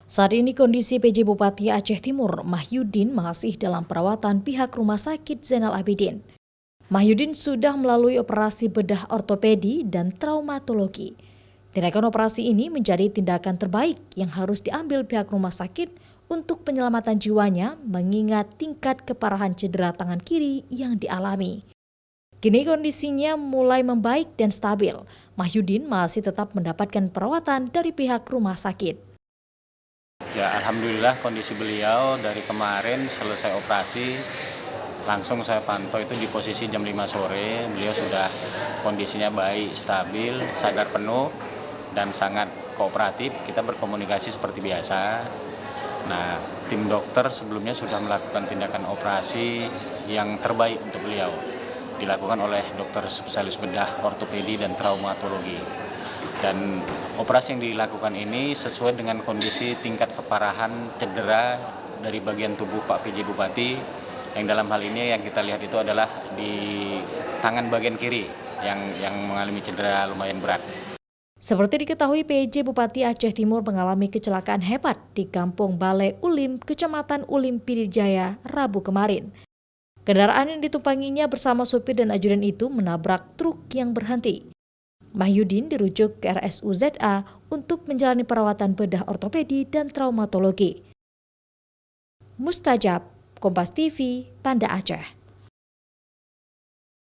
Saat ini kondisi PJ Bupati Aceh Timur, Mahyudin, masih dalam perawatan pihak Rumah Sakit Zainal Abidin. Mahyudin sudah melalui operasi bedah ortopedi dan traumatologi. Tindakan operasi ini menjadi tindakan terbaik yang harus diambil pihak rumah sakit untuk penyelamatan jiwanya mengingat tingkat keparahan cedera tangan kiri yang dialami. Kini kondisinya mulai membaik dan stabil. Mahyudin masih tetap mendapatkan perawatan dari pihak rumah sakit. Ya, alhamdulillah kondisi beliau dari kemarin selesai operasi langsung saya pantau itu di posisi jam 5 sore. Beliau sudah kondisinya baik, stabil, sadar penuh dan sangat kooperatif. Kita berkomunikasi seperti biasa. Nah, tim dokter sebelumnya sudah melakukan tindakan operasi yang terbaik untuk beliau. Dilakukan oleh dokter spesialis bedah ortopedi dan traumatologi. Dan operasi yang dilakukan ini sesuai dengan kondisi tingkat keparahan cedera dari bagian tubuh Pak PJ Bupati, yang dalam hal ini yang kita lihat itu adalah di tangan bagian kiri yang mengalami cedera lumayan berat. Seperti diketahui, PJ Bupati Aceh Timur mengalami kecelakaan hebat di Kampung Balai Ulim, Kecamatan Ulim Pidijaya, Rabu kemarin. Kendaraan yang ditumpanginya bersama supir dan ajudan itu menabrak truk yang berhenti. Mahyudin dirujuk ke RSUZA untuk menjalani perawatan bedah ortopedi dan traumatologi. Mustajab, Kompas TV, Banda Aceh.